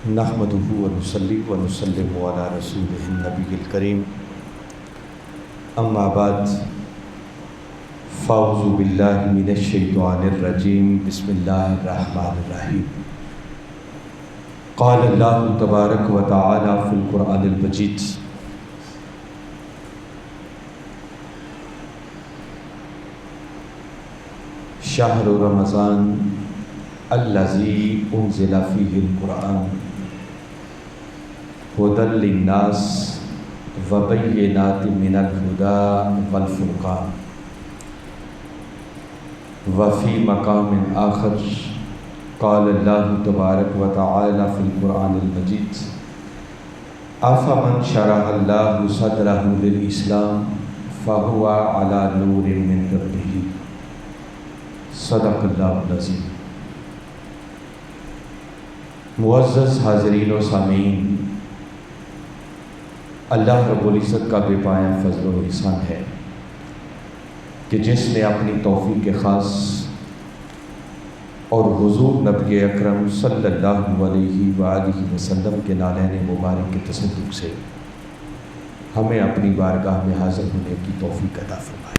نحمدہ ونصلی ونسلم علی رسولہ النبی الکریم، اما بعد فاعوذ باللہ من الشیطان الرجیم، بسم اللہ الرحمن الرحیم۔ قال اللہ تبارک و تعالی فی القرآن المجید: شہر رمضان الذی انزل فیہ القرآن ھدی للناس وبینات من الہدی والفرقان۔ وفی مقام آخر قال اللہ تبارک و تعالی فی القرآن المجید: افمن شرح اللہ صدرہ للاسلام فہو علی نور من ربہ۔ صدق اللہ العظیم۔ معزز حاضرین و سامعین، اللہ رب العزت کا بے پایہ فضل و احسان ہے کہ جس نے اپنی توفیق خاص اور حضور نبی اکرم صلی اللہ علیہ وآلہ وسلم کے نالین مبارک کے تصدق سے ہمیں اپنی بارگاہ میں حاضر ہونے کی توفیق عطا فرمائے۔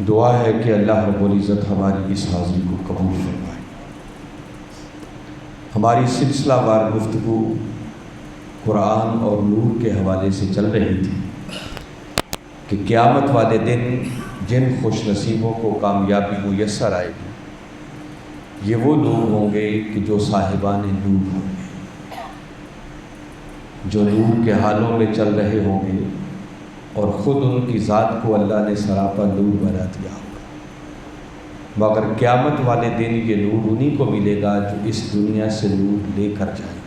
دعا ہے کہ اللہ رب العزت ہماری اس حاضری کو قبول فرمائے۔ ہماری سلسلہ وار گفتگو قرآن اور نور کے حوالے سے چل رہی تھی کہ قیامت والے دن جن خوش نصیبوں کو کامیابی میسر آئے گی، یہ وہ لوگ ہوں گے کہ جو صاحبان نور ہوں گے، جو نور کے حالوں میں چل رہے ہوں گے اور خود ان کی ذات کو اللہ نے سراپا نور بنا دیا ہوگا۔ مگر قیامت والے دن یہ نور انہی کو ملے گا جو اس دنیا سے نور لے کر جائیں گے۔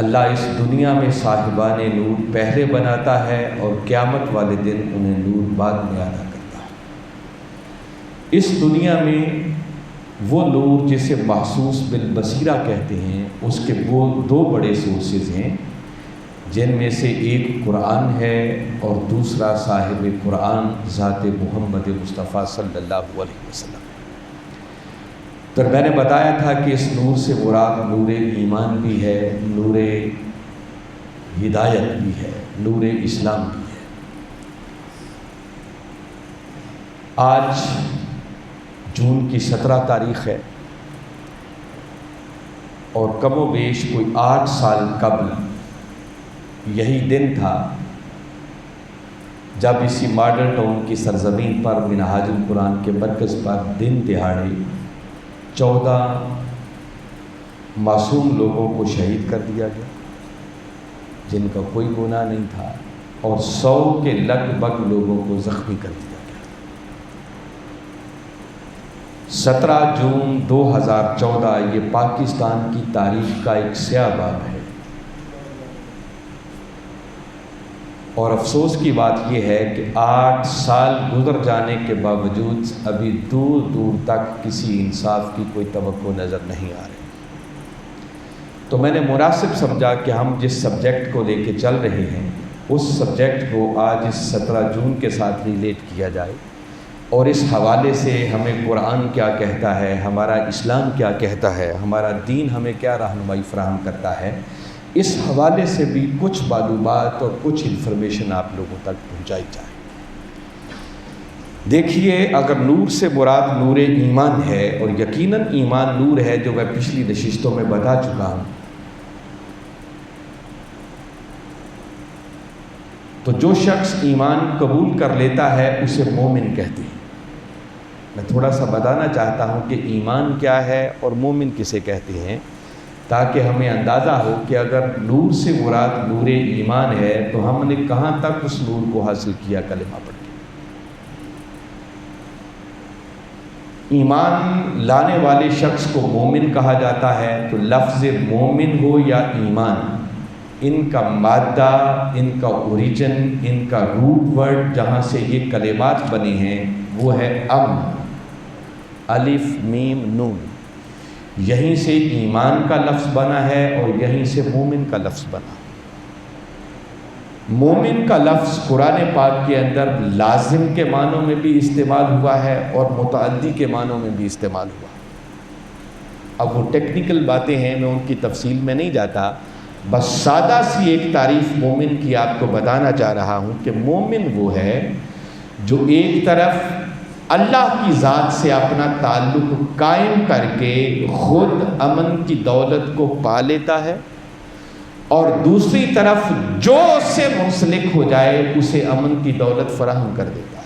اللہ اس دنیا میں صاحبان نور پہلے بناتا ہے اور قیامت والے دن انہیں نور بعد میں عطا کرتا ہے۔ اس دنیا میں وہ نور جسے محسوس بالبصیرہ کہتے ہیں، اس کے وہ دو بڑے سورسز ہیں، جن میں سے ایک قرآن ہے اور دوسرا صاحب قرآن ذات محمد مصطفیٰ صلی اللہ علیہ وسلم۔ پھر میں نے بتایا تھا کہ اس نور سے مراد نور ایمان بھی ہے، نور ہدایت بھی ہے، نور اسلام بھی ہے۔ آج جون کی 17 تاریخ ہے اور کم و بیش کوئی 8 سال قبل یہی دن تھا جب اسی ماڈل ٹاؤن کی سرزمین پر منہاج القرآن کے مرکز پر دن دہاڑے 14 معصوم لوگوں کو شہید کر دیا گیا، جن کا کوئی گناہ نہیں تھا، اور 100 کے لگ بھگ لوگوں کو زخمی کر دیا گیا۔ 17 جون 2014 یہ پاکستان کی تاریخ کا ایک سیاہ باب ہے، اور افسوس کی بات یہ ہے کہ 8 سال گزر جانے کے باوجود ابھی دور دور تک کسی انصاف کی کوئی توقع نظر نہیں آ رہی۔ تو میں نے مناسب سمجھا کہ ہم جس سبجیکٹ کو لے کے چل رہے ہیں اس سبجیکٹ کو آج اس 17 جون کے ساتھ ریلیٹ کیا جائے، اور اس حوالے سے ہمیں قرآن کیا کہتا ہے، ہمارا اسلام کیا کہتا ہے، ہمارا دین ہمیں کیا رہنمائی فراہم کرتا ہے، اس حوالے سے بھی کچھ معلومات اور کچھ انفارمیشن آپ لوگوں تک پہنچائی جائے۔ دیکھیے، اگر نور سے مراد نور ایمان ہے، اور یقیناً ایمان نور ہے جو میں پچھلی نشستوں میں بتا چکا ہوں، تو جو شخص ایمان قبول کر لیتا ہے اسے مومن کہتے ہیں۔ میں تھوڑا سا بتانا چاہتا ہوں کہ ایمان کیا ہے اور مومن کسے کہتے ہیں، تاکہ ہمیں اندازہ ہو کہ اگر نور سے مراد نور ایمان ہے تو ہم نے کہاں تک اس نور کو حاصل کیا کلمہ پڑھ کے۔ ایمان لانے والے شخص کو مومن کہا جاتا ہے، تو لفظ مومن ہو یا ایمان، ان کا مادہ، ان کا اوریجن، ان کا روٹ ورڈ جہاں سے یہ کلمات بنے ہیں وہ ہے امن، الف میم نون۔ یہیں سے ایمان کا لفظ بنا ہے اور یہیں سے مومن کا لفظ بنا۔ مومن کا لفظ قرآن پاک کے اندر لازم کے معنوں میں بھی استعمال ہوا ہے اور متعدی کے معنوں میں بھی استعمال ہوا۔ اب وہ ٹیکنیکل باتیں ہیں، میں ان کی تفصیل میں نہیں جاتا، بس سادہ سی ایک تعریف مومن کی آپ کو بتانا چاہ رہا ہوں کہ مومن وہ ہے جو ایک طرف اللہ کی ذات سے اپنا تعلق قائم کر کے خود امن کی دولت کو پا لیتا ہے، اور دوسری طرف جو اس سے منسلک ہو جائے اسے امن کی دولت فراہم کر دیتا ہے۔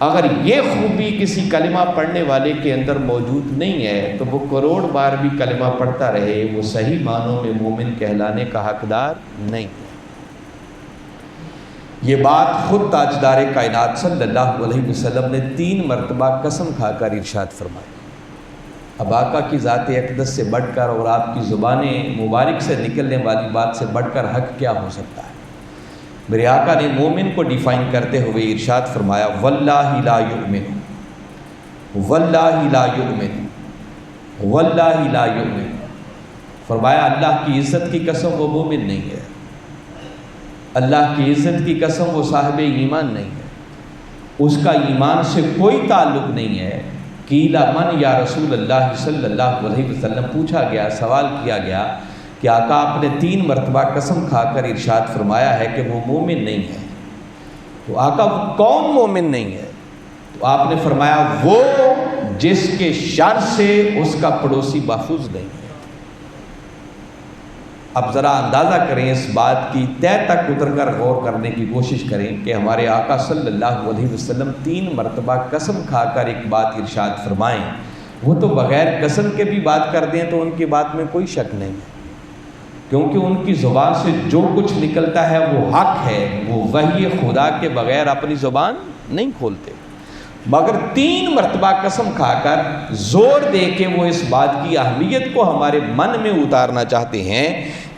اگر یہ خوبی کسی کلمہ پڑھنے والے کے اندر موجود نہیں ہے تو وہ کروڑ بار بھی کلمہ پڑھتا رہے، وہ صحیح معنوں میں مومن کہلانے کا حقدار نہیں ہے۔ یہ بات خود تاجدار کائنات صلی اللہ علیہ وسلم نے 3 مرتبہ قسم کھا کر ارشاد فرمائی۔ اب آقا کی ذات اقدس سے بڑھ کر اور آپ کی زبان مبارک سے نکلنے والی بات سے بڑھ کر حق کیا ہو سکتا ہے؟ میرے آقا نے مومن کو ڈیفائن کرتے ہوئے ارشاد فرمایا، واللہ لا یؤمن، واللہ لا یؤمن، واللہ لا یؤمن۔ فرمایا اللہ کی عزت کی قسم وہ مومن نہیں ہے، اللہ کی عزت کی قسم وہ صاحب ایمان نہیں ہے، اس کا ایمان سے کوئی تعلق نہیں ہے۔ قیل من یا رسول اللہ صلی اللہ علیہ وسلم، پوچھا گیا، سوال کیا گیا کہ آقا آپ نے 3 مرتبہ قسم کھا کر ارشاد فرمایا ہے کہ وہ مومن نہیں ہے، تو آقا وہ کون مومن نہیں ہے؟ تو آپ نے فرمایا وہ جس کے شر سے اس کا پڑوسی محفوظ نہیں ہے۔ اب ذرا اندازہ کریں، اس بات کی تہ تک اتر کر غور کرنے کی کوشش کریں کہ ہمارے آقا صلی اللہ علیہ وسلم 3 مرتبہ قسم کھا کر ایک بات ارشاد فرمائیں، وہ تو بغیر قسم کے بھی بات کر دیں تو ان کی بات میں کوئی شک نہیں ہے، کیونکہ ان کی زبان سے جو کچھ نکلتا ہے وہ حق ہے، وہ وحی خدا کے بغیر اپنی زبان نہیں کھولتے، مگر 3 مرتبہ قسم کھا کر زور دے کے وہ اس بات کی اہمیت کو ہمارے من میں اتارنا چاہتے ہیں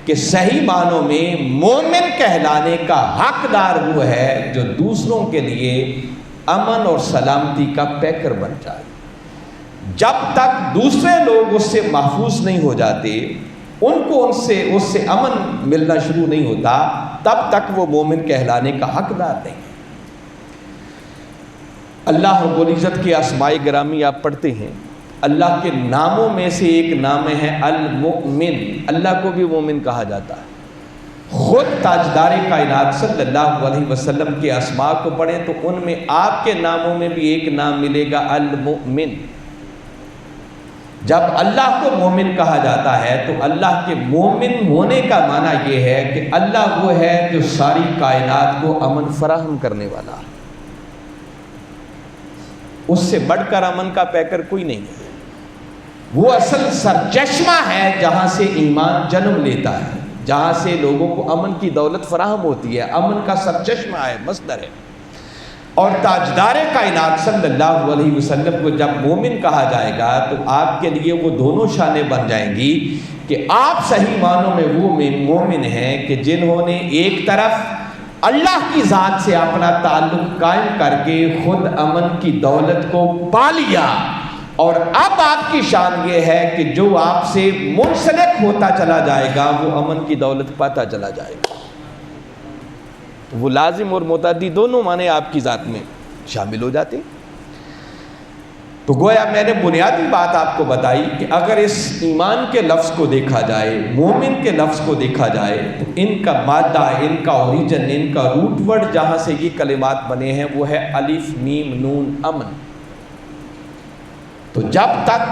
کہ صحیح معنوں میں مومن کہلانے کا حقدار وہ ہے جو دوسروں کے لیے امن اور سلامتی کا پیکر بن جائے۔ جب تک دوسرے لوگ اس سے محفوظ نہیں ہو جاتے، ان کو اس سے امن ملنا شروع نہیں ہوتا، تب تک وہ مومن کہلانے کا حقدار نہیں ہے۔ اللہ رب العزت کے اسماء گرامی آپ پڑھتے ہیں، اللہ کے ناموں میں سے ایک نام ہے المؤمن، اللہ کو بھی مومن کہا جاتا ہے۔ خود تاجدار کائنات صلی اللہ علیہ وسلم کے اسماء کو پڑھیں تو ان میں آپ کے ناموں میں بھی ایک نام ملے گا المؤمن۔ جب اللہ کو مومن کہا جاتا ہے تو اللہ کے مومن ہونے کا معنی یہ ہے کہ اللہ وہ ہے جو ساری کائنات کو امن فراہم کرنے والا ہے، اس سے بڑھ کر امن کا پیکر کوئی نہیں ہے، وہ اصل سرچشمہ ہے جہاں سے ایمان جنم لیتا ہے، جہاں سے لوگوں کو امن کی دولت فراہم ہوتی ہے، امن کا سرچشمہ ہے، مصدر ہے۔ اور تاجدار کائنات صلی اللہ علیہ وسلم کو جب مومن کہا جائے گا تو آپ کے لیے وہ دونوں شانیں بن جائیں گی کہ آپ صحیح معنوں میں وہ مومن ہیں کہ جنہوں نے ایک طرف اللہ کی ذات سے اپنا تعلق قائم کر کے خود امن کی دولت کو پا لیا، اور اب آپ کی شان یہ ہے کہ جو آپ سے منسلک ہوتا چلا جائے گا وہ امن کی دولت پاتا چلا جائے گا۔ وہ لازم اور متعدی دونوں معنی آپ کی ذات میں شامل ہو جاتے ہیں۔ تو گویا میں نے بنیادی بات آپ کو بتائی کہ اگر اس ایمان کے لفظ کو دیکھا جائے، مومن کے لفظ کو دیکھا جائے، تو ان کا مادہ، ان کا اوریجن، ان کا روٹ ورڈ جہاں سے یہ کلمات بنے ہیں وہ ہے الف میم نون امن۔ تو جب تک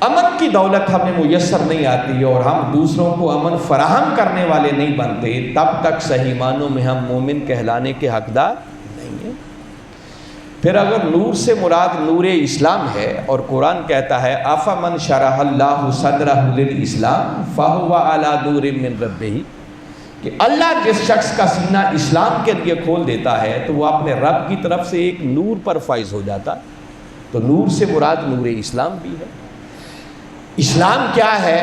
امن کی دولت ہمیں میسر نہیں آتی اور ہم دوسروں کو امن فراہم کرنے والے نہیں بنتے، تب تک صحیح معنوں میں ہم مومن کہلانے کے حقدار نہیں ہیں۔ پھر اگر نور سے مراد نور اسلام ہے، اور قرآن کہتا ہے افمن شرح اللہ صدرہ للاسلام فہو علی نور من ربہ، کہ اللہ جس شخص کا سینہ اسلام کے لیے کھول دیتا ہے تو وہ اپنے رب کی طرف سے ایک نور پر فائز ہو جاتا۔ تو نور سے مراد نور اسلام بھی ہے۔ اسلام کیا ہے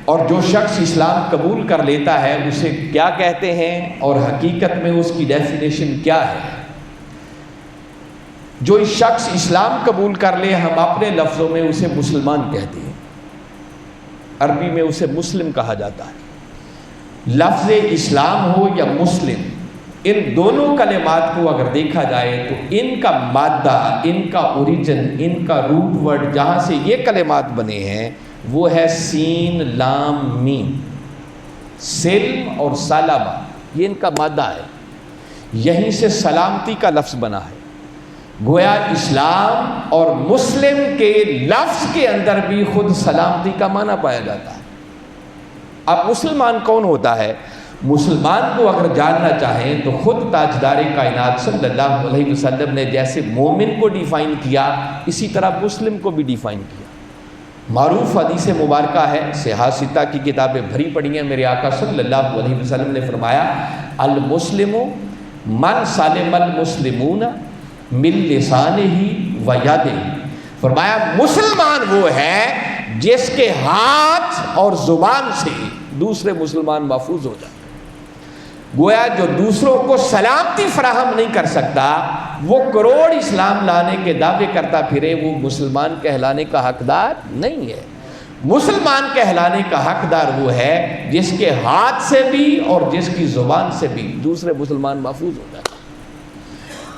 اور جو شخص اسلام قبول کر لیتا ہے اسے کیا کہتے ہیں، اور حقیقت میں اس کی ڈیفینیشن کیا ہے؟ جو اس شخص اسلام قبول کر لے، ہم اپنے لفظوں میں اسے مسلمان کہتے ہیں، عربی میں اسے مسلم کہا جاتا ہے۔ لفظ اسلام ہو یا مسلم، ان دونوں کلمات کو اگر دیکھا جائے تو ان کا مادہ، ان کا اوریجن، ان کا روٹ ورڈ جہاں سے یہ کلمات بنے ہیں وہ ہے سین لام میم، سلم اور سلامہ، یہ ان کا مادہ ہے، یہیں سے سلامتی کا لفظ بنا ہے۔ گویا اسلام اور مسلم کے لفظ کے اندر بھی خود سلامتی کا معنی پایا جاتا ہے۔ اب مسلمان کون ہوتا ہے؟ مسلمان کو اگر جاننا چاہیں تو خود تاجدار کائنات صلی اللہ علیہ وسلم نے جیسے مومن کو ڈیفائن کیا، اسی طرح مسلم کو بھی ڈیفائن کیا۔ معروف حدیث مبارکہ ہے، صحاح ستہ کی کتابیں بھری پڑی ہیں، میرے آقا صلی اللہ علیہ وسلم نے فرمایا المسلم من سلم المسلمون من لسانہ و یدہ، فرمایا مسلمان وہ ہے جس کے ہاتھ اور زبان سے دوسرے مسلمان محفوظ ہو جائے۔ گویا جو دوسروں کو سلامتی فراہم نہیں کر سکتا، وہ کروڑ اسلام لانے کے دعوے کرتا پھرے، وہ مسلمان کہلانے کا حقدار نہیں ہے۔ مسلمان کہلانے کا حقدار وہ ہے جس کے ہاتھ سے بھی اور جس کی زبان سے بھی دوسرے مسلمان محفوظ ہو جائے۔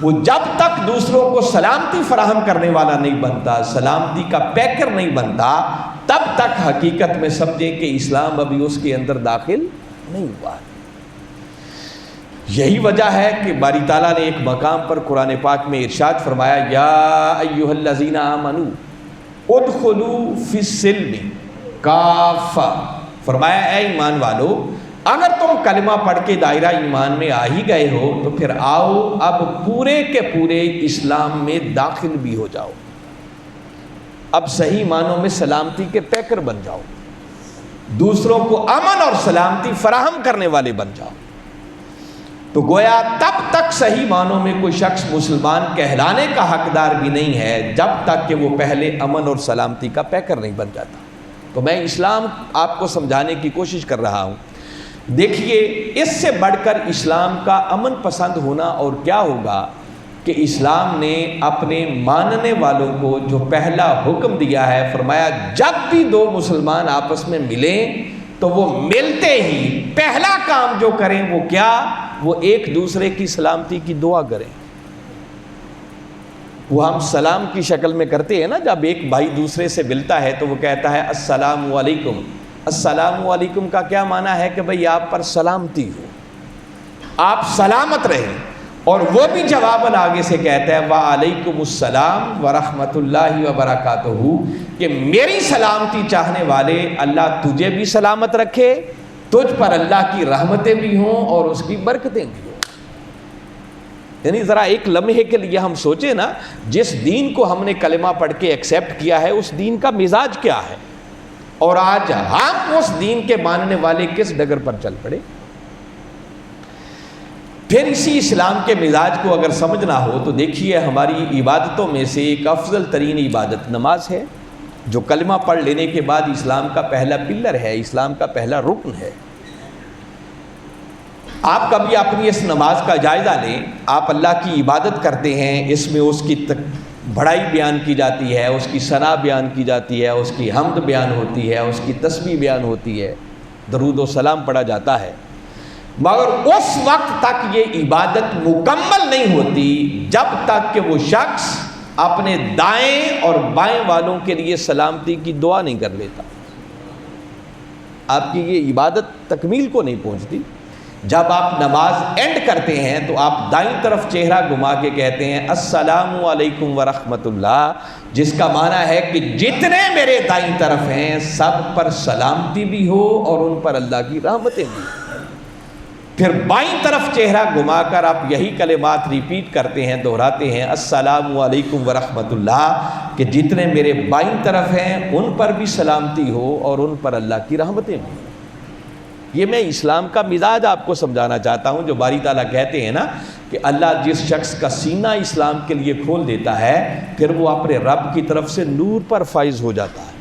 وہ جب تک دوسروں کو سلامتی فراہم کرنے والا نہیں بنتا، سلامتی کا پیکر نہیں بنتا، تب تک حقیقت میں سمجھیں کہ اسلام ابھی اس کے اندر داخل نہیں ہوا۔ یہی وجہ ہے کہ باری تعالیٰ نے ایک مقام پر قرآن پاک میں ارشاد فرمایا یا ایھا الذین آمنوا ادخلوا فی السلم کافہ، فرمایا اے ایمان والو اگر تم کلمہ پڑھ کے دائرہ ایمان میں آ ہی گئے ہو تو پھر آؤ اب پورے کے پورے اسلام میں داخل بھی ہو جاؤ، اب صحیح معنوں میں سلامتی کے پیکر بن جاؤ، دوسروں کو امن اور سلامتی فراہم کرنے والے بن جاؤ۔ تو گویا تب تک صحیح معنوں میں کوئی شخص مسلمان کہلانے کا حقدار بھی نہیں ہے جب تک کہ وہ پہلے امن اور سلامتی کا پیکر نہیں بن جاتا۔ تو میں اسلام آپ کو سمجھانے کی کوشش کر رہا ہوں۔ دیکھیے اس سے بڑھ کر اسلام کا امن پسند ہونا اور کیا ہوگا کہ اسلام نے اپنے ماننے والوں کو جو پہلا حکم دیا ہے، فرمایا جب بھی دو مسلمان آپس میں ملیں تو وہ ملتے ہی پہلا کام جو کریں وہ کیا؟ وہ ایک دوسرے کی سلامتی کی دعا کریں۔ وہ ہم سلام کی شکل میں کرتے ہیں نا، جب ایک بھائی دوسرے سے ملتا ہے تو وہ کہتا ہے السلام علیکم۔ السلام علیکم کا کیا معنی ہے کہ بھئی آپ پر سلامتی ہو، آپ سلامت رہیں، اور وہ بھی جواباً آگے سے کہتا ہے وعلیکم السلام ورحمۃ اللہ وبرکاتہ، کہ میری سلامتی چاہنے والے اللہ تجھے بھی سلامت رکھے، تجھ پر اللہ کی رحمتیں بھی ہوں اور اس کی برکتیں بھی ہوں۔ یعنی ذرا ایک لمحے کے لیے ہم سوچیں نا، جس دین کو ہم نے کلمہ پڑھ کے ایکسیپٹ کیا ہے اس دین کا مزاج کیا ہے، اور آج ہم اس دین کے ماننے والے کس ڈگر پر چل پڑے۔ پھر اسی اسلام کے مزاج کو اگر سمجھنا ہو تو دیکھیے ہماری عبادتوں میں سے ایک افضل ترین عبادت نماز ہے، جو کلمہ پڑھ لینے کے بعد اسلام کا پہلا پلر ہے، اسلام کا پہلا رکن ہے۔ آپ کبھی اپنی اس نماز کا جائزہ لیں، آپ اللہ کی عبادت کرتے ہیں، اس میں اس کی بڑائی بیان کی جاتی ہے، اس کی ثنا بیان کی جاتی ہے، اس کی حمد بیان ہوتی ہے، اس کی تسبیح بیان ہوتی ہے، درود و سلام پڑھا جاتا ہے، مگر اس وقت تک یہ عبادت مکمل نہیں ہوتی جب تک کہ وہ شخص اپنے دائیں اور بائیں والوں کے لیے سلامتی کی دعا نہیں کر لیتا۔ آپ کی یہ عبادت تکمیل کو نہیں پہنچتی۔ جب آپ نماز اینڈ کرتے ہیں تو آپ دائیں طرف چہرہ گھما کے کہتے ہیں السلام علیکم ورحمۃ اللہ، جس کا معنی ہے کہ جتنے میرے دائیں طرف ہیں سب پر سلامتی بھی ہو اور ان پر اللہ کی رحمتیں بھی ہوں۔ پھر بائیں طرف چہرہ گھما کر آپ یہی کلمات ریپیٹ کرتے ہیں، دہراتے ہیں السلام علیکم ورحمۃ اللہ، کہ جتنے میرے بائیں طرف ہیں ان پر بھی سلامتی ہو اور ان پر اللہ کی رحمتیں بھی ہوں۔ یہ میں اسلام کا مزاج آپ کو سمجھانا چاہتا ہوں، جو باری تعالیٰ کہتے ہیں نا کہ اللہ جس شخص کا سینہ اسلام کے لیے کھول دیتا ہے پھر وہ اپنے رب کی طرف سے نور پر فائز ہو جاتا ہے۔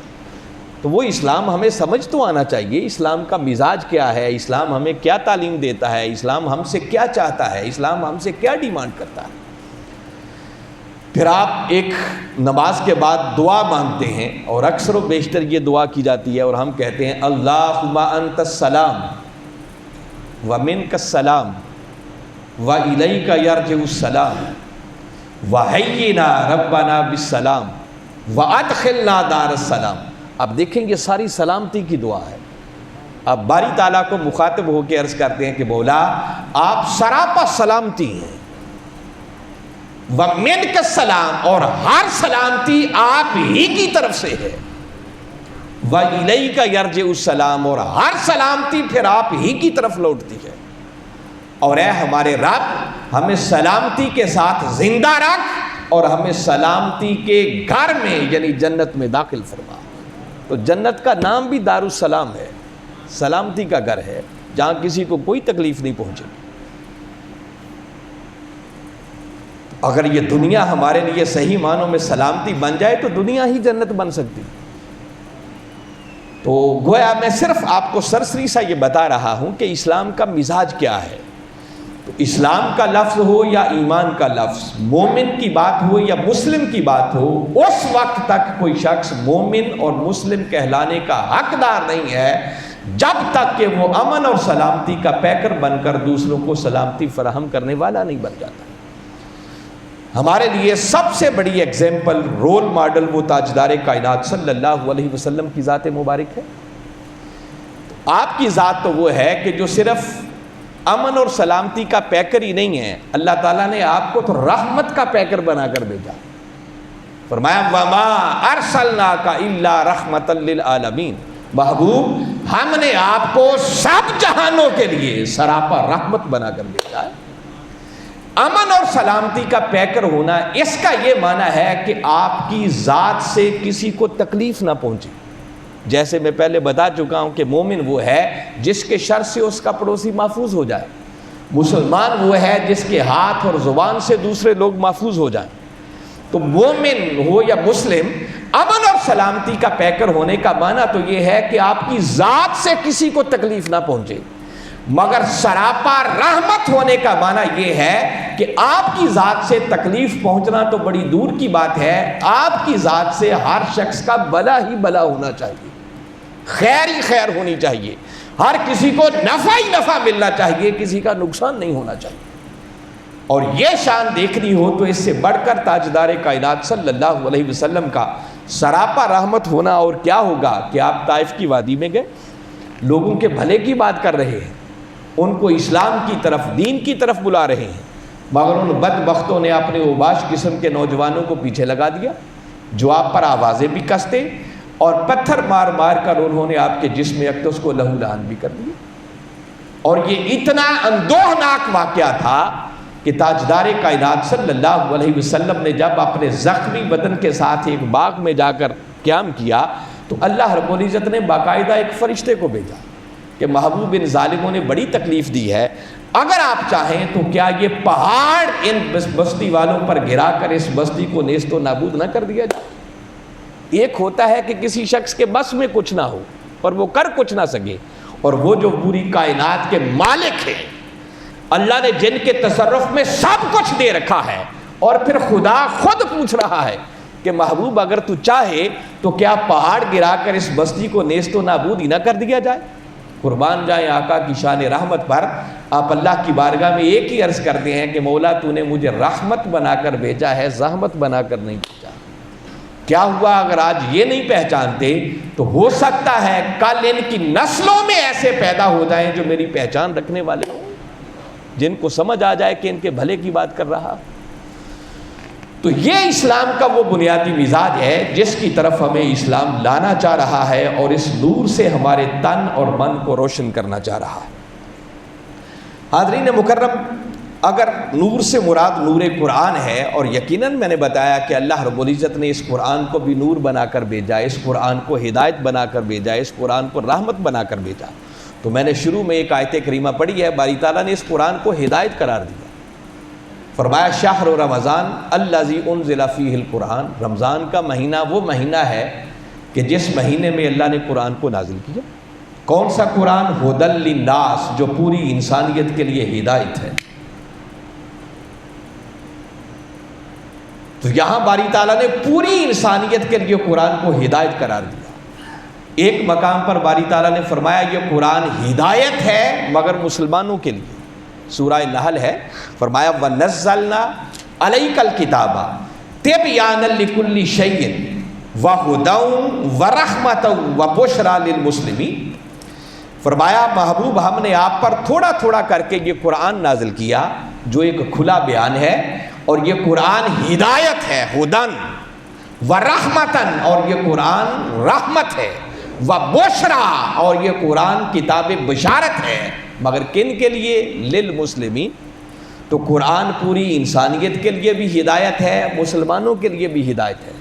تو وہ اسلام ہمیں سمجھ تو آنا چاہیے، اسلام کا مزاج کیا ہے، اسلام ہمیں کیا تعلیم دیتا ہے، اسلام ہم سے کیا چاہتا ہے، اسلام ہم سے کیا ڈیمانڈ کرتا ہے۔ پھر آپ ایک نماز کے بعد دعا مانگتے ہیں، اور اکثر و بیشتر یہ دعا کی جاتی ہے، اور ہم کہتے ہیں اللہم انت السلام ومنک السلام وَإِلَيْكَ يَرْجِعُ السَّلَامُ وَحَيِّنَا رَبَّنَا بِالسَّلَامِ وَأَدْخِلْنَا دَارَ السَّلَامِ۔ اب دیکھیں یہ ساری سلامتی کی دعا ہے۔ اب باری تعالیٰ کو مخاطب ہو کے عرض کرتے ہیں کہ مولا آپ سراپا سلامتی ہیں، وَمِنْكَ السَّلَامُ، اور ہر سلامتی آپ ہی کی طرف سے ہے، وَإِلَيْكَ يَرْجِعُ السَّلَامُ، اور ہر سلامتی پھر آپ ہی کی طرف لوٹتی ہے۔ اور اے ہمارے رب ہمیں سلامتی کے ساتھ زندہ رکھ اور ہمیں سلامتی کے گھر میں یعنی جنت میں داخل فرما۔ تو جنت کا نام بھی دار السلام ہے، سلامتی کا گھر ہے جہاں کسی کو کوئی تکلیف نہیں پہنچے گی۔ اگر یہ دنیا ہمارے لیے صحیح معنوں میں سلامتی بن جائے تو دنیا ہی جنت بن سکتی۔ تو گویا میں صرف آپ کو سرسری سا یہ بتا رہا ہوں کہ اسلام کا مزاج کیا ہے۔ تو اسلام کا لفظ ہو یا ایمان کا لفظ، مومن کی بات ہو یا مسلم کی بات ہو، اس وقت تک کوئی شخص مومن اور مسلم کہلانے کا حقدار نہیں ہے جب تک کہ وہ امن اور سلامتی کا پیکر بن کر دوسروں کو سلامتی فراہم کرنے والا نہیں بن جاتا۔ ہمارے لیے سب سے بڑی ایگزامپل، رول ماڈل وہ تاجدار کائنات صلی اللہ علیہ وسلم کی ذات مبارک ہے۔ آپ کی ذات تو وہ ہے کہ جو صرف امن اور سلامتی کا پیکر ہی نہیں ہے، اللہ تعالیٰ نے آپ کو تو رحمت کا پیکر بنا کر بھیجا۔ فرمایا وَمَا أَرْسَلْنَاكَ إِلَّا رَحْمَةً لِلْعَالَمِينَ، محبوب ہم نے آپ کو سب جہانوں کے لیے سراپا رحمت بنا کر بھیجا ہے۔ امن اور سلامتی کا پیکر ہونا اس کا یہ معنی ہے کہ آپ کی ذات سے کسی کو تکلیف نہ پہنچے۔ جیسے میں پہلے بتا چکا ہوں کہ مومن وہ ہے جس کے شر سے اس کا پڑوسی محفوظ ہو جائے، مسلمان وہ ہے جس کے ہاتھ اور زبان سے دوسرے لوگ محفوظ ہو جائیں۔ تو مومن ہو یا مسلم، امن اور سلامتی کا پیکر ہونے کا معنی تو یہ ہے کہ آپ کی ذات سے کسی کو تکلیف نہ پہنچے، مگر سراپا رحمت ہونے کا معنی یہ ہے کہ آپ کی ذات سے تکلیف پہنچنا تو بڑی دور کی بات ہے، آپ کی ذات سے ہر شخص کا بلا ہی بلا ہونا چاہیے، خیر ہی خیر ہونی چاہیے، ہر کسی کو نفع ہی نفع ملنا چاہیے، کسی کا نقصان نہیں ہونا چاہیے۔ اور یہ شان دیکھنی ہو تو اس سے بڑھ کر تاجدار کائنات صلی اللہ علیہ وسلم کا سراپا رحمت ہونا اور کیا ہوگا کہ آپ طائف کی وادی میں گئے، لوگوں کے بھلے کی بات کر رہے ہیں، ان کو اسلام کی طرف، دین کی طرف بلا رہے ہیں، مگر ان بدبختوں نے اپنے اوباش قسم کے نوجوانوں کو پیچھے لگا دیا جو آپ پر آوازیں بھی کستے اور پتھر مار مار کر انہوں نے آپ کے جسم اقدس کو لہو لہان بھی کر دیا۔ اور یہ اتنا اندوہناک واقعہ تھا کہ تاجدار کائنات صلی اللہ علیہ وسلم نے جب اپنے زخمی بدن کے ساتھ ایک باغ میں جا کر قیام کیا تو اللہ رب العزت نے باقاعدہ ایک فرشتے کو بھیجا کہ محبوب ان ظالموں نے بڑی تکلیف دی ہے، اگر آپ چاہیں تو کیا یہ پہاڑ ان بستی والوں پر گرا کر اس بستی کو نیست و نابود نہ کر دیا جائے۔ ایک ہوتا ہے کہ کسی شخص کے بس میں کچھ نہ ہو اور وہ کر کچھ نہ سکے، اور وہ جو پوری کائنات کے مالک ہیں، اللہ نے جن کے تصرف میں سب کچھ دے رکھا ہے، اور پھر خدا خود پوچھ رہا ہے کہ محبوب اگر تو چاہے تو کیا پہاڑ گرا کر اس بستی کو نیست و نابود ہی نہ کر دیا جائے۔ قربان جائیں آقا کی شان رحمت پر، آپ اللہ کی بارگاہ میں ایک ہی عرض کرتے ہیں کہ مولا تو نے مجھے رحمت بنا کر بھیجا ہے، زحمت بنا کر نہیں بھیجا۔ کیا ہوا اگر آج یہ نہیں پہچانتے تو ہو سکتا ہے کل ان کی نسلوں میں ایسے پیدا ہو جائیں جو میری پہچان رکھنے والے ہوں، جن کو سمجھ آ جائے کہ ان کے بھلے کی بات کر رہا۔ تو یہ اسلام کا وہ بنیادی مزاج ہے جس کی طرف ہمیں اسلام لانا چاہ رہا ہے اور اس نور سے ہمارے تن اور من کو روشن کرنا چاہ رہا ہے۔ حاضرین مکرم، اگر نور سے مراد نور قرآن ہے، اور یقیناً میں نے بتایا کہ اللہ رب العزت نے اس قرآن کو بھی نور بنا کر بھیجا، اس قرآن کو ہدایت بنا کر بھیجا، اس قرآن کو رحمت بنا کر بھیجا، تو میں نے شروع میں ایک آیت کریمہ پڑھی ہے، باری تعالیٰ نے اس قرآن کو ہدایت قرار دیا۔ فرمایا شہر رمضان الذی انزل فیہ القرآن، رمضان کا مہینہ وہ مہینہ ہے کہ جس مہینے میں اللہ نے قرآن کو نازل کیا۔ کون سا قرآن؟ ھدی للناس، جو پوری انسانیت کے لیے ہدایت ہے۔ تو یہاں باری تعالیٰ نے پوری انسانیت کے لیے قرآن کو ہدایت قرار دیا۔ ایک مقام پر باری تعالیٰ نے فرمایا یہ قرآن ہدایت ہے مگر مسلمانوں کے لیے، سورہ نحل ہے. فرمایا وَنَزَّلْنَا عَلَيْكَ الْكِتَابَ تِبْيَانًا لِكُلِّ شَيْءٍ وَهُدًى وَرَحْمَةً وَبُشْرَىٰ لِلْمُسْلِمِينَ. فرمایا محبوب ہم نے آپ پر تھوڑا تھوڑا کر کے یہ قرآن نازل کیا جو ایک کھلا بیان ہے، اور یہ قرآن ہدایت ہے، ہدن ورحمتن، اور یہ قرآن رحمت ہے، وبشرا، اور یہ قرآن کتاب بشارت ہے. مگر کن کے لیے؟ للمسلمین. تو قرآن پوری انسانیت کے لیے بھی ہدایت ہے، مسلمانوں کے لیے بھی ہدایت ہے.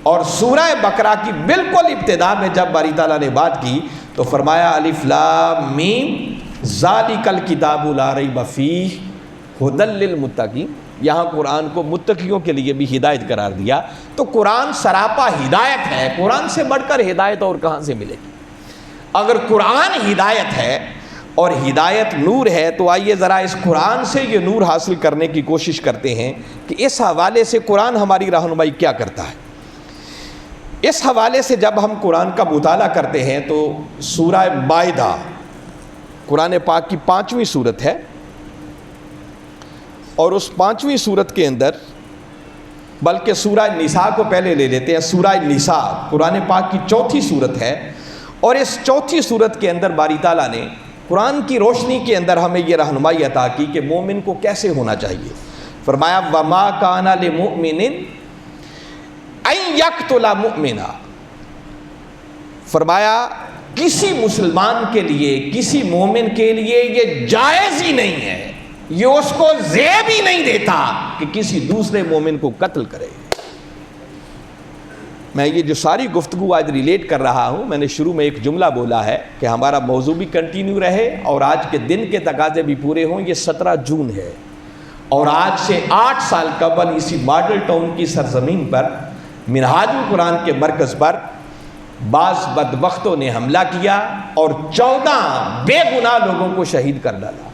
اور سورہ بقرہ کی بالکل ابتدا میں جب باری تعالیٰ نے بات کی تو فرمایا الف لام میم ذالک الکتاب لا ریب فیہ ھدی للمتقین. یہاں قرآن کو متقیوں کے لیے بھی ہدایت قرار دیا. تو قرآن سراپا ہدایت ہے، قرآن سے بڑھ کر ہدایت اور کہاں سے ملے گی؟ اگر قرآن ہدایت ہے اور ہدایت نور ہے تو آئیے ذرا اس قرآن سے یہ نور حاصل کرنے کی کوشش کرتے ہیں کہ اس حوالے سے قرآن ہماری رہنمائی کیا کرتا ہے. اس حوالے سے جب ہم قرآن کا مطالعہ کرتے ہیں تو سورہ مائدہ قرآن پاک کی 5ویں سورت ہے، اور اس 5ویں سورت کے اندر، بلکہ سورہ نساء کو پہلے لے لیتے ہیں. سورہ نساء قرآن پاک کی 4تھی سورت ہے، اور اس 4تھی سورت کے اندر باری تعالیٰ نے قرآن کی روشنی کے اندر ہمیں یہ رہنمائی عطا کی کہ مومن کو کیسے ہونا چاہیے. فرمایا وَمَا كَانَ لِمُؤْمِنٍ أَن يَقْتُلَ مُؤْمِنًا. فرمایا کسی مسلمان کے لیے، کسی مومن کے لیے یہ جائز ہی نہیں ہے، یہ اس کو زیب ہی نہیں دیتا کہ کسی دوسرے مومن کو قتل کرے. میں یہ جو ساری گفتگو آج ریلیٹ کر رہا ہوں، میں نے شروع میں ایک جملہ بولا ہے کہ ہمارا موضوع بھی کنٹینیو رہے اور آج کے دن کے تقاضے بھی پورے ہوں. یہ 17 جون ہے، اور آج سے 8 سال قبل اسی ماڈل ٹاؤن کی سرزمین پر منہاج القرآن کے مرکز پر بعض بدبختوں نے حملہ کیا اور 14 بے گناہ لوگوں کو شہید کر ڈالا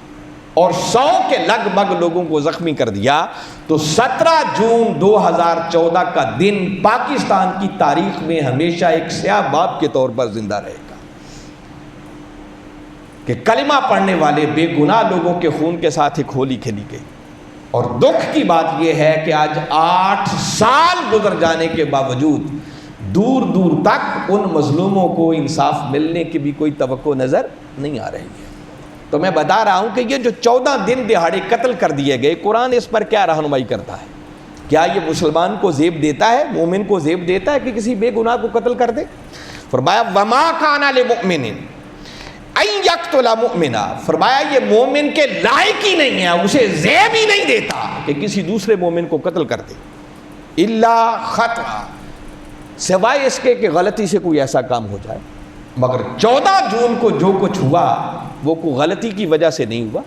اور 100 کے لگ بھگ لوگوں کو زخمی کر دیا. تو 17 جون 2014 کا دن پاکستان کی تاریخ میں ہمیشہ ایک سیاہ باب کے طور پر زندہ رہے گا کہ کلمہ پڑھنے والے بے گناہ لوگوں کے خون کے ساتھ ایک ہولی کھیلی گئی. اور دکھ کی بات یہ ہے کہ آج 8 سال گزر جانے کے باوجود دور دور تک ان مظلوموں کو انصاف ملنے کی بھی کوئی توقع نظر نہیں آ رہی ہے. تو میں بتا رہا ہوں کہ یہ جو 14 دن دہاڑے قتل کر دیے گئے، قرآن اس پر کیا رہنمائی کرتا ہے؟ کیا یہ مسلمان کو زیب دیتا ہے، مومن کو زیب دیتا ہے کہ کسی بے گناہ کو قتل کر دے؟ فرمایا وَمَا كَانَ لِمُؤْمِنٍ أَن يَقْتُلَ مُؤْمِنًا. فرمایا یہ مومن کے لائق ہی نہیں ہے، اسے زیب ہی نہیں دیتا کہ کسی دوسرے مومن کو قتل کر دے. إِلَّا خَطْأً، سوائے اس کے کہ غلطی سے کوئی ایسا کام ہو جائے. مگر 14 جون کو جو کچھ ہوا وہ کوئی غلطی کی وجہ سے نہیں ہوا،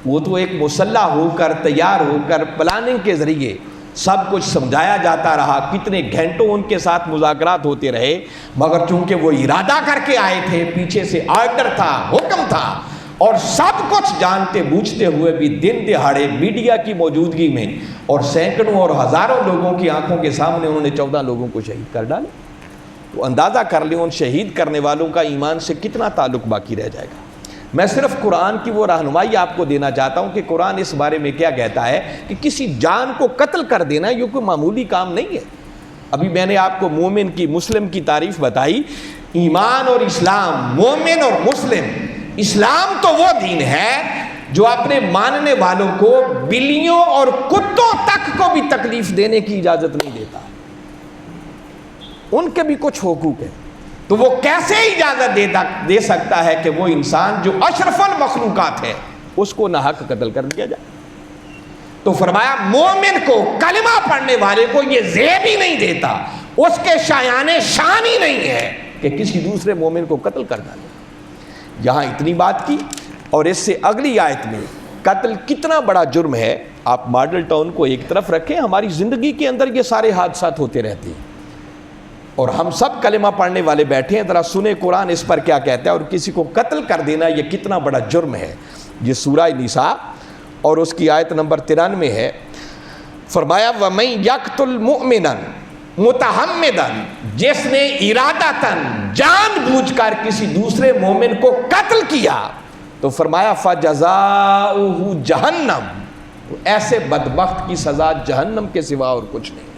وہ تو ایک مسلح ہو کر، تیار ہو کر، پلاننگ کے ذریعے سب کچھ سمجھایا جاتا رہا. کتنے گھنٹوں ان کے ساتھ مذاکرات ہوتے رہے، مگر چونکہ وہ ارادہ کر کے آئے تھے، پیچھے سے آرڈر تھا، حکم تھا، اور سب کچھ جانتے بوجھتے ہوئے بھی دن دہاڑے میڈیا کی موجودگی میں اور سینکڑوں اور ہزاروں لوگوں کی آنکھوں کے سامنے انہوں نے 14 لوگوں کو شہید کر ڈالے. تو اندازہ کر لیں ان شہید کرنے والوں کا ایمان سے کتنا تعلق باقی رہ جائے گا. میں صرف قرآن کی وہ رہنمائی آپ کو دینا چاہتا ہوں کہ قرآن اس بارے میں کیا کہتا ہے کہ کسی جان کو قتل کر دینا یہ کوئی معمولی کام نہیں ہے. ابھی میں نے آپ کو مومن کی، مسلم کی تعریف بتائی. ایمان اور اسلام، مومن اور مسلم. اسلام تو وہ دین ہے جو اپنے ماننے والوں کو بلیوں اور کتوں تک کو بھی تکلیف دینے کی اجازت نہیں دیتا. ان کے بھی کچھ حقوق ہیں. تو وہ کیسے اجازت دے سکتا ہے کہ وہ انسان جو اشرف المخلوقات ہے اس کو ناحق قتل کر دیا جائے؟ تو فرمایا مومن کو، کلمہ پڑھنے والے کو یہ زیب ہی نہیں دیتا، اس کے شایان شان ہی نہیں ہے کہ کسی دوسرے مومن کو قتل کر ڈالے. یہاں اتنی بات کی، اور اس سے اگلی آیت میں قتل کتنا بڑا جرم ہے. آپ ماڈل ٹاؤن کو ایک طرف رکھیں، ہماری زندگی کے اندر یہ سارے حادثات ہوتے رہتے ہیں اور ہم سب کلمہ پڑھنے والے بیٹھے ہیں. ذرا سنیں قرآن اس پر کیا کہتا ہے، اور کسی کو قتل کر دینا یہ کتنا بڑا جرم ہے. یہ سورہ نساء اور اس کی آیت نمبر 93 ہے. فرمایا وَمَن يَقْتُلْ مُؤْمِنًا مُتَعَمِّدًا، جس نے ارادتاً، جان بوجھ کر کسی دوسرے مومن کو قتل کیا، تو فرمایا فجزاؤہ جہنم، ایسے بدبخت کی سزا جہنم کے سوا اور کچھ نہیں ہے۔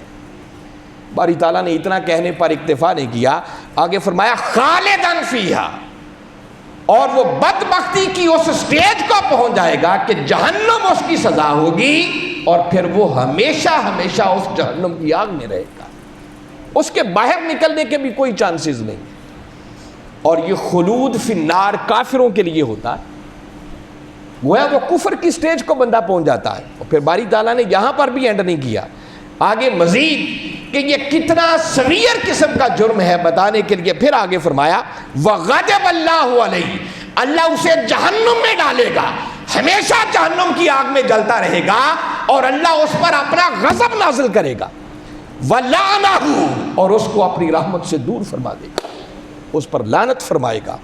باری تعالیٰ نے اتنا کہنے پر اکتفا نہیں کیا، آگے فرمایا خالدن فیہا، اور وہ بدبختی کی اس سٹیج کو پہنچ جائے گا کہ جہنم اس کی سزا ہوگی، اور پھر وہ ہمیشہ ہمیشہ اس جہنم کی آگ میں رہے گا، اس کے باہر نکلنے کے بھی کوئی چانسز نہیں۔ اور یہ خلود فی النار کافروں کے لیے ہوتا ہے، گویا وہ کفر کی سٹیج کو بندہ پہنچ جاتا ہے۔ اور پھر باری تعالیٰ نے یہاں پر بھی اینڈ نہیں کیا، آگے مزید کہ یہ کتنا سویر قسم کا جرم ہے بتانے کے لیے پھر آگے فرمایا وَغَضِبَ اللَّهُ عَلَيْهِ، اللہ اسے جہنم میں ڈالے گا، ہمیشہ جہنم کی آگ میں جلتا رہے گا، اور اللہ اس پر اپنا غضب نازل کرے گا، وَلَعْنَهُ، اور اس کو اپنی رحمت سے دور فرما دے گا، اس پر لعنت فرمائے گا،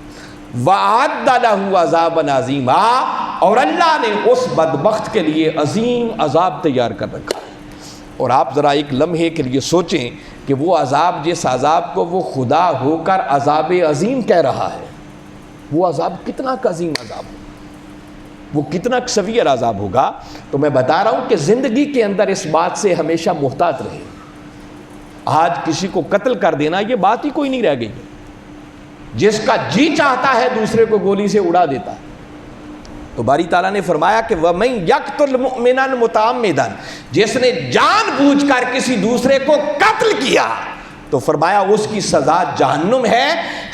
وَأَعَدَّ لَهُ عَذَابًا عَظِيمًا، اور اللہ نے اس بدبخت کے لیے عظیم عذاب تیار کر رکھا ہے۔ اور آپ ذرا ایک لمحے کے لیے سوچیں کہ وہ عذاب، جس عذاب کو وہ خدا ہو کر عذاب عظیم کہہ رہا ہے، وہ عذاب کتنا عظیم عذاب ہوگا، وہ کتنا سویر عذاب ہوگا۔ تو میں بتا رہا ہوں کہ زندگی کے اندر اس بات سے ہمیشہ محتاط رہے۔ آج کسی کو قتل کر دینا یہ بات ہی کوئی نہیں رہ گئی، جس کا جی چاہتا ہے دوسرے کو گولی سے اڑا دیتا ہے۔ تو باری تعالیٰ نے فرمایا کہ وَمَن يَقْتُلْ مُؤْمِنًا مُتَعَمِّدًا، جس نے جان بوجھ کر کسی دوسرے کو قتل کیا، تو فرمایا اس کی سزا جہنم ہے،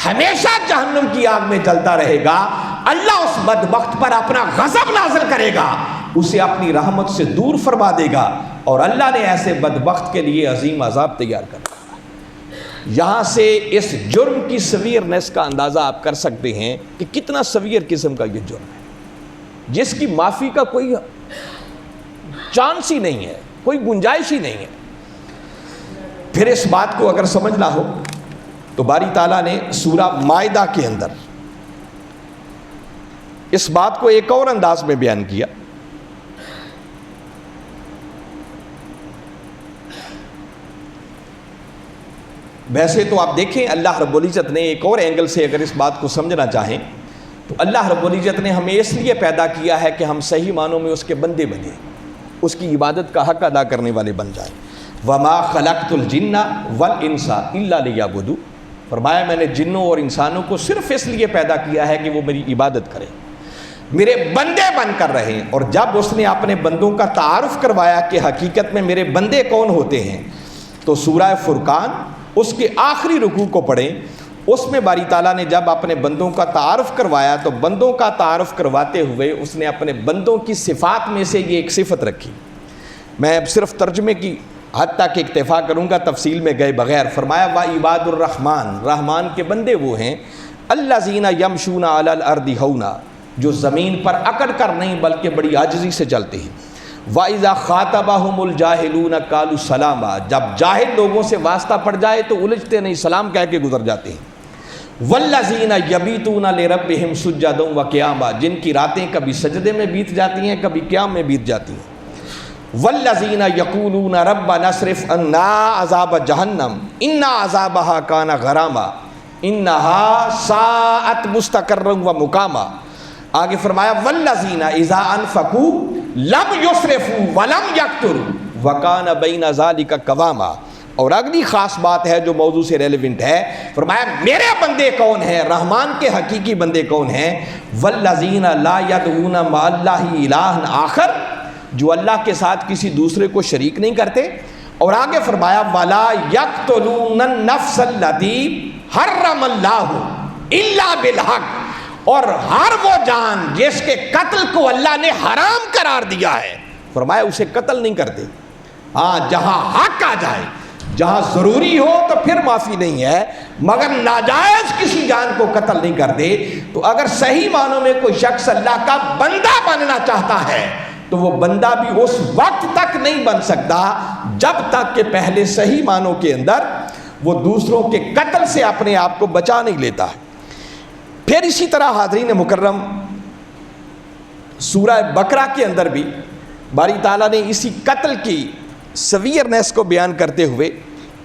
ہمیشہ جہنم کی آگ میں جلتا رہے گا، اللہ اس بدبخت پر اپنا غضب نازل کرے گا، اسے اپنی رحمت سے دور فرما دے گا، اور اللہ نے ایسے بدبخت کے لیے عظیم عذاب تیار کر رکھا ہے۔ یہاں سے اس جرم کی سویرنس کا اندازہ آپ کر سکتے ہیں کہ کتنا سویر قسم کا یہ جرم ہے، جس کی معافی کا کوئی چانس ہی نہیں ہے، کوئی گنجائش ہی نہیں ہے۔ پھر اس بات کو اگر سمجھنا ہو تو باری تعالیٰ نے سورہ مائدہ کے اندر اس بات کو ایک اور انداز میں بیان کیا۔ ویسے تو آپ دیکھیں اللہ رب العزت نے ایک اور اینگل سے اگر اس بات کو سمجھنا چاہیں تو اللہ رب العزت نے ہمیں اس لیے پیدا کیا ہے کہ ہم صحیح معنوں میں اس کے بندے بنیں، اس کی عبادت کا حق ادا کرنے والے بن جائیں۔ وَمَا خَلَقْتُ الْجِنَّ وَالْإِنسَ إِلَّا لِيَعْبُدُونِ، فرمایا میں نے جنوں اور انسانوں کو صرف اس لیے پیدا کیا ہے کہ وہ میری عبادت کریں، میرے بندے بن کر رہیں۔ اور جب اس نے اپنے بندوں کا تعارف کروایا کہ حقیقت میں میرے بندے کون ہوتے ہیں، تو سورہ فرقان اس کے آخری رکوع کو پڑھیں، اس میں باری تعالیٰ نے جب اپنے بندوں کا تعارف کروایا تو بندوں کا تعارف کرواتے ہوئے اس نے اپنے بندوں کی صفات میں سے یہ ایک صفت رکھی۔ میں اب صرف ترجمے کی حد تک اکتفا کروں گا، تفصیل میں گئے بغیر۔ فرمایا وَعِبَادُ الرحمن، رحمان کے بندے وہ ہیں الَّذِينَ يَمْشُونَ عَلَى الْأَرْضِ هَوْنًا، جو زمین پر اکڑ کر نہیں بلکہ بڑی عاجزی سے چلتے ہیں۔ وَإِذَا خَاطَبَهُمُ الْجَاهِلُونَ قَالُوا سَلَامًا، جب جاہل لوگوں سے واسطہ پڑ جائے تو الجھتے نہیں، سلام کہہ کے گزر جاتے ہیں۔ وَالَّذِينَ يَبِيتُونَ لِرَبِّهِمْ سُجَّدًا وَقِيَامًا، جن کی راتیں کبھی سجدے میں بیت جاتی ہیں کبھی قیام میں بیت جاتی ہیں۔ وَالَّذِينَ يَقُولُونَ رَبَّنَا اصْرِفْ عَنَّا عَذَابَ جَهَنَّمَ إِنَّ عَذَابَهَا كَانَ غَرَامًا إِنَّهَا سَاءَتْ مُسْتَقَرًّا وَمُقَامًا۔ آگے فرمایا وَالَّذِينَ إِذَا أَنفَقُوا لَمْ يُسْرِفُوا وَلَمْ يَقْتُرُوا وَكَانَ بَيْنَ ذَلِكَ قَوَامًا۔ اور اگلی خاص بات ہے جو موضوع سے ریلیونٹ ہے، فرمایا میرے بندے کون ہیں، رحمان کے حقیقی بندے کون ہیں؟ وَالَّذِينَ لَا يَدْعُونَ مَعَ اللَّهِ إِلَٰهًا آخر، جو اللہ کے ساتھ کسی دوسرے کو شریک نہیں کرتے۔ اور آگے فرمایا وَلَا يَقْتُلُونَ النَّفْسَ الَّتِي حَرَّمَ اللَّهُ إِلَّا بِالْحَقِّ، اور ہر وہ جان جس کے قتل کو اللہ نے حرام قرار دیا ہے، فرمایا اسے قتل نہیں کرتے۔ ہاں جہاں حق آ جائے، جہاں ضروری ہو تو پھر معافی نہیں ہے، مگر ناجائز کسی جان کو قتل نہیں کرتے۔ تو اگر صحیح معنوں میں کوئی شخص اللہ کا بندہ بننا چاہتا ہے تو وہ بندہ بھی اس وقت تک نہیں بن سکتا جب تک کہ پہلے صحیح معنوں کے اندر وہ دوسروں کے قتل سے اپنے آپ کو بچا نہیں لیتا ہے۔ پھر اسی طرح حاضرین مکرم سورہ بقرہ کے اندر بھی باری تعالیٰ نے اسی قتل کی سویرنس کو بیان کرتے ہوئے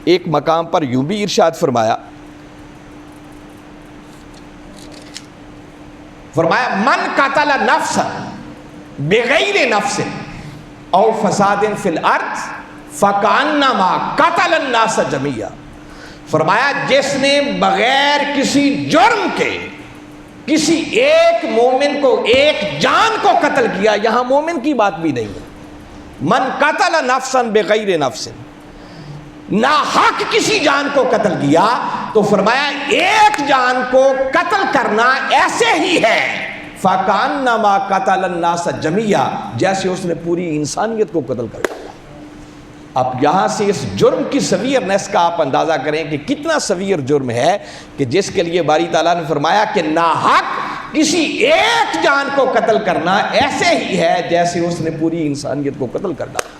ایک مقام پر یوں بھی ارشاد فرمایا، فرمایا من قتل نفسا بغیر نفس او فساد فی الارض فکأنما قتل الناس جميعا. فرمایا جس نے بغیر کسی جرم کے کسی ایک مومن کو، ایک جان کو قتل کیا، یہاں مومن کی بات بھی نہیں ہے. من قتل نفسا بغیر نفس، ناحق کسی جان کو قتل کیا، تو فرمایا ایک جان کو قتل کرنا ایسے ہی ہے فَكَأَنَّمَا قَتَلَ النَّاسَ جَمِيعًا، جیسے اس نے پوری انسانیت کو قتل کر دیا. اب یہاں سے اس جرم کی سویرنس کا آپ اندازہ کریں کہ کتنا سویر جرم ہے کہ جس کے لیے باری تعالیٰ نے فرمایا کہ ناحق کسی ایک جان کو قتل کرنا ایسے ہی ہے جیسے اس نے پوری انسانیت کو قتل کر ڈالا.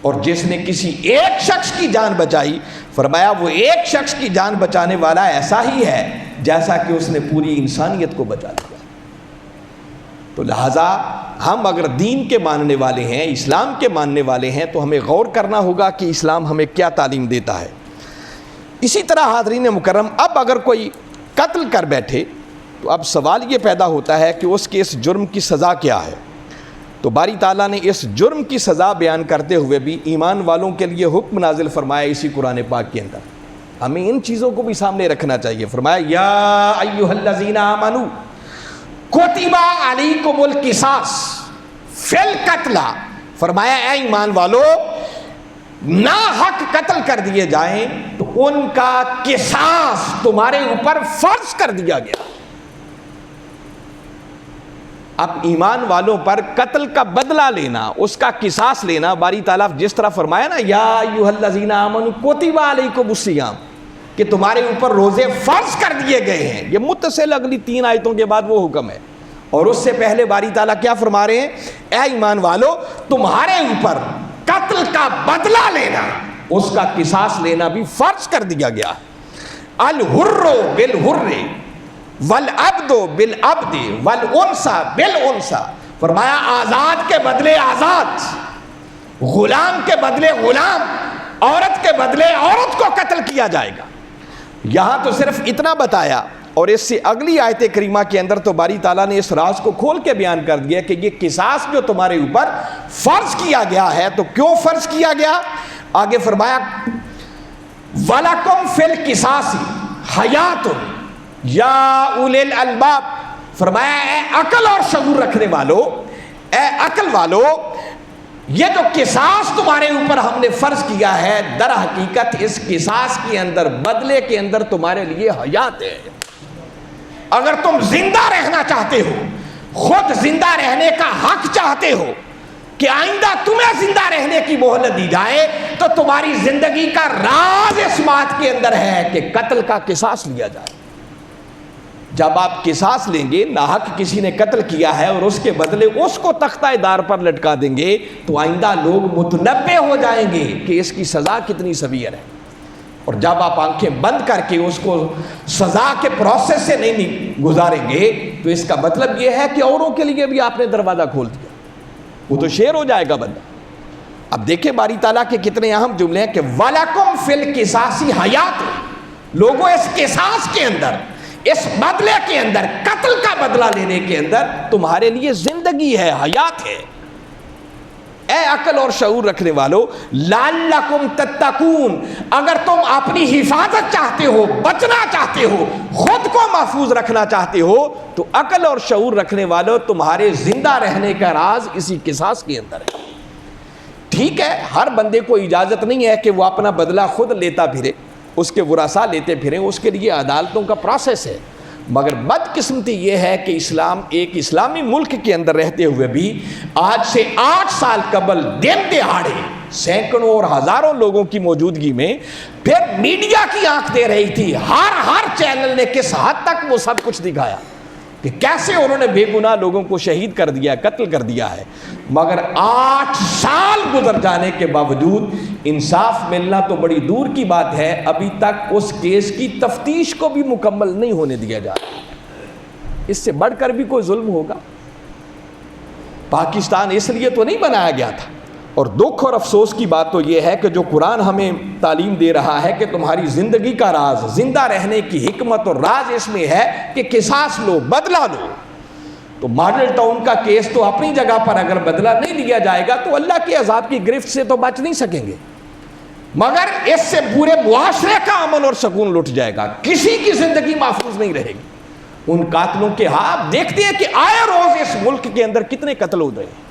اور جس نے کسی ایک شخص کی جان بچائی، فرمایا وہ ایک شخص کی جان بچانے والا ایسا ہی ہے جیسا کہ اس نے پوری انسانیت کو بچا لیا. تو لہٰذا ہم اگر دین کے ماننے والے ہیں، اسلام کے ماننے والے ہیں، تو ہمیں غور کرنا ہوگا کہ اسلام ہمیں کیا تعلیم دیتا ہے. اسی طرح حاضرین مکرم، اب اگر کوئی قتل کر بیٹھے تو اب سوال یہ پیدا ہوتا ہے کہ اس کے اس جرم کی سزا کیا ہے. تو باری تعالیٰ نے اس جرم کی سزا بیان کرتے ہوئے بھی ایمان والوں کے لیے حکم نازل فرمایا اسی قرآن پاک کے اندر. ہمیں ان چیزوں کو بھی سامنے رکھنا چاہیے. فرمایا یا ایھا الذین آمنوا کتب علیکم القصاص فی القتلی، فرمایا اے ایمان والو ناحق قتل کر دیے جائیں تو ان کا قصاص تمہارے اوپر فرض کر دیا گیا. اب ایمان والوں پر قتل کا بدلہ لینا، اس کا قصاص لینا، باری تعالیٰ جس طرح فرمایا نا یا ایھا الذین آمنوا کتب علیکم الصیام، کہ تمہارے اوپر روزے فرض کر دیے گئے ہیں. یہ متصل اگلی 3 آیتوں کے بعد وہ حکم ہے. اور اس سے پہلے باری تعالیٰ کیا فرما رہے ہیں؟ اے ایمان والو تمہارے اوپر قتل کا بدلہ لینا، اس کا قصاص لینا بھی فرض کر دیا گیا. الحر بالحر والعبد بالعبد والانثى بالانثى، فرمایا آزاد کے بدلے آزاد، غلام کے بدلے غلام، عورت کے بدلے عورت کو قتل کیا جائے گا. یہاں تو صرف اتنا بتایا، اور اس سے اگلی آیت کریمہ کے اندر تو باری تعالیٰ نے اس راز کو کھول کے بیان کر دیا کہ یہ قصاص جو تمہارے اوپر فرض کیا گیا ہے تو کیوں فرض کیا گیا. آگے فرمایا وَلَكُمْ فِي الْقِصَاصِ حَيَاتٌ یا اولي الالباب، فرمایا اے عقل اور شعور رکھنے والو، اے عقل والو، یہ جو قصاص تمہارے اوپر ہم نے فرض کیا ہے، در حقیقت اس قصاص کے اندر، بدلے کے اندر تمہارے لیے حیات ہے. اگر تم زندہ رہنا چاہتے ہو، خود زندہ رہنے کا حق چاہتے ہو کہ آئندہ تمہیں زندہ رہنے کی مہلت دی جائے، تو تمہاری زندگی کا راز اس بات کے اندر ہے کہ قتل کا قصاص لیا جائے. جب آپ قصاص لیں گے، ناحق کسی نے قتل کیا ہے اور اس کے بدلے اس کو تختہ دار پر لٹکا دیں گے، تو آئندہ لوگ متنبع ہو جائیں گے کہ اس کی سزا کتنی سویر ہے. اور جب آپ آنکھیں بند کر کے اس کو سزا کے پروسیس سے نہیں گزاریں گے، تو اس کا مطلب یہ ہے کہ اوروں کے لیے بھی آپ نے دروازہ کھول دیا، وہ تو شیر ہو جائے گا بندہ. اب دیکھیں باری تعالیٰ کے کتنے اہم جملے ہیں کہ وَلَكُمْ فِي الْقِصَاصِ حَيَاتٌ، لوگوں اس قصاص کے اندر، اس بدلے کے اندر، قتل کا بدلہ لینے کے اندر تمہارے لیے زندگی ہے، حیات ہے. اے عقل اور شعور رکھنے والو لعلکم تتقون، اگر تم اپنی حفاظت چاہتے ہو، بچنا چاہتے ہو، خود کو محفوظ رکھنا چاہتے ہو، تو عقل اور شعور رکھنے والو تمہارے زندہ رہنے کا راز اسی قصاص کے اندر ہے. ٹھیک ہے، ہر بندے کو اجازت نہیں ہے کہ وہ اپنا بدلہ خود لیتا پھرے، اس کے ورثاء لیتے پھریں، اس کے لیے عدالتوں کا پروسیس ہے. مگر بدقسمتی یہ ہے کہ اسلام ایک اسلامی ملک کے اندر رہتے ہوئے بھی آج سے 8 سال قبل دن دہاڑے سینکڑوں اور ہزاروں لوگوں کی موجودگی میں پھر میڈیا کی آنکھ دے رہی تھی. ہر چینل نے کس حد تک وہ سب کچھ دکھایا کہ کیسے انہوں نے بے گناہ لوگوں کو شہید کر دیا، قتل کر دیا ہے. مگر 8 سال گزر جانے کے باوجود انصاف ملنا تو بڑی دور کی بات ہے، ابھی تک اس کیس کی تفتیش کو بھی مکمل نہیں ہونے دیا جا رہا. اس سے بڑھ کر بھی کوئی ظلم ہوگا؟ پاکستان اس لیے تو نہیں بنایا گیا تھا اور دکھ اور افسوس کی بات تو یہ ہے کہ جو قرآن ہمیں تعلیم دے رہا ہے کہ تمہاری زندگی کا راز، زندہ رہنے کی حکمت اور راز اس میں ہے کہ قصاص لو، بدلہ لو، تو ماڈل ٹاؤن کا کیس تو اپنی جگہ پر اگر بدلہ نہیں لیا جائے گا تو اللہ کے عذاب کی گرفت سے تو بچ نہیں سکیں گے، مگر اس سے پورے معاشرے کا امن اور سکون لٹ جائے گا، کسی کی زندگی محفوظ نہیں رہے گی۔ ان قاتلوں کے آپ دیکھتے ہیں کہ آئے روز اس ملک کے اندر کتنے قتل ہو رہے ہیں،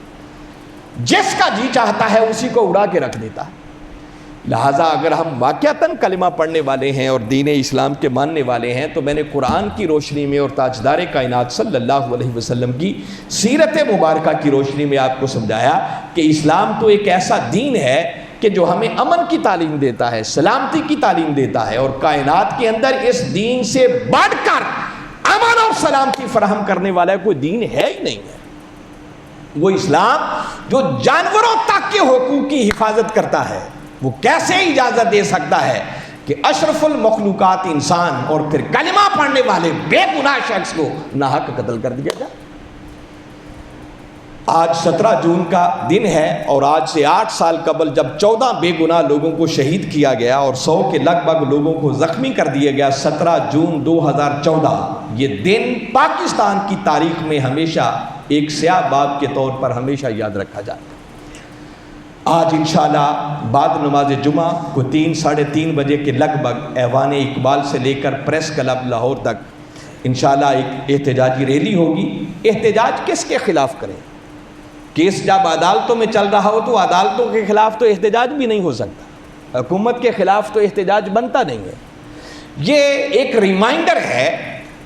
جس کا جی چاہتا ہے اسی کو اڑا کے رکھ دیتا ہے۔ لہٰذا اگر ہم واقعتاً کلمہ پڑھنے والے ہیں اور دین اسلام کے ماننے والے ہیں تو میں نے قرآن کی روشنی میں اور تاجدار کائنات صلی اللہ علیہ وسلم کی سیرت مبارکہ کی روشنی میں آپ کو سمجھایا کہ اسلام تو ایک ایسا دین ہے کہ جو ہمیں امن کی تعلیم دیتا ہے، سلامتی کی تعلیم دیتا ہے، اور کائنات کے اندر اس دین سے بڑھ کر امن اور سلامتی فراہم کرنے والا کوئی دین ہے ہی نہیں ہے۔ وہ اسلام جو جانوروں تک کے حقوق کی حفاظت کرتا ہے، وہ کیسے اجازت دے سکتا ہے کہ اشرف المخلوقات انسان اور پھر کلمہ پڑھنے والے بے گناہ شخص کو ناحق قتل کر دیا جائے؟ آج 17 جون کا دن ہے، اور آج سے 8 سال قبل جب 14 بے گناہ لوگوں کو شہید کیا گیا اور 100 کے لگ بھگ لوگوں کو زخمی کر دیا گیا، 17 جون 2014، یہ دن پاکستان کی تاریخ میں ہمیشہ ایک سیاہ باب کے طور پر ہمیشہ یاد رکھا جاتا ہے۔ آج انشاءاللہ بعد نماز جمعہ کو 3 ساڑھے 3 بجے کے لگ بھگ ایوان اقبال سے لے کر پریس کلب لاہور تک انشاءاللہ ایک احتجاجی ریلی ہوگی۔ احتجاج کس کے خلاف کریں؟ کیس جب عدالتوں میں چل رہا ہو تو عدالتوں کے خلاف تو احتجاج بھی نہیں ہو سکتا، حکومت کے خلاف تو احتجاج بنتا نہیں ہے۔ یہ ایک ریمائنڈر ہے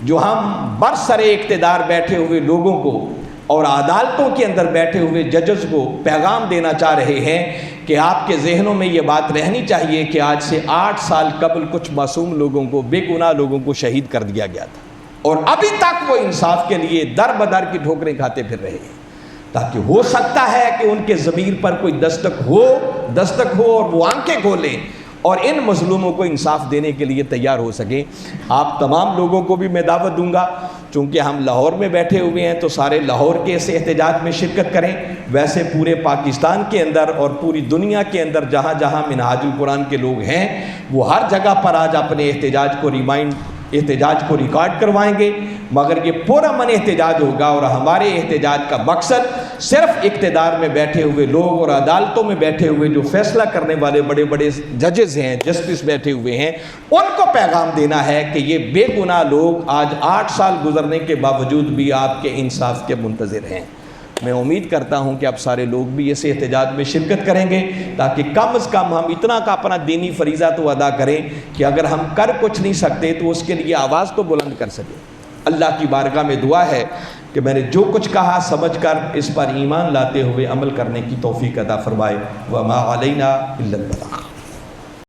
جو ہم برسر اقتدار بیٹھے ہوئے لوگوں کو اور عدالتوں کے اندر بیٹھے ہوئے ججز کو پیغام دینا چاہ رہے ہیں کہ آپ کے ذہنوں میں یہ بات رہنی چاہیے کہ آج سے 8 سال قبل کچھ معصوم لوگوں کو، بے گناہ لوگوں کو شہید کر دیا گیا تھا، اور ابھی تک وہ انصاف کے لیے در بدر کی ٹھوکریں کھاتے پھر رہے ہیں، تاکہ ہو سکتا ہے کہ ان کے ضمیر پر کوئی دستک ہو اور وہ آنکھیں کھولیں اور ان مظلوموں کو انصاف دینے کے لیے تیار ہو سکیں۔ آپ تمام لوگوں کو بھی میں دعوت دوں گا، چونکہ ہم لاہور میں بیٹھے ہوئے ہیں تو سارے لاہور کے اس احتجاج میں شرکت کریں، ویسے پورے پاکستان کے اندر اور پوری دنیا کے اندر جہاں جہاں منہاج القرآن کے لوگ ہیں وہ ہر جگہ پر آج اپنے احتجاج کو ریکارڈ کروائیں گے، مگر یہ پرامن احتجاج ہوگا، اور ہمارے احتجاج کا مقصد صرف اقتدار میں بیٹھے ہوئے لوگ اور عدالتوں میں بیٹھے ہوئے جو فیصلہ کرنے والے بڑے بڑے ججز ہیں، جسٹس بیٹھے ہوئے ہیں، ان کو پیغام دینا ہے کہ یہ بے گناہ لوگ آج 8 سال گزرنے کے باوجود بھی آپ کے انصاف کے منتظر ہیں۔ میں امید کرتا ہوں کہ اب سارے لوگ بھی اس احتجاج میں شرکت کریں گے، تاکہ کم از کم ہم اتنا کا اپنا دینی فریضہ تو ادا کریں کہ اگر ہم کر کچھ نہیں سکتے تو اس کے لیے آواز تو بلند کر سکیں۔ اللہ کی بارگاہ میں دعا ہے کہ میں نے جو کچھ کہا سمجھ کر اس پر ایمان لاتے ہوئے عمل کرنے کی توفیق عطا فرمائے۔ وما علینا الا البلاغ۔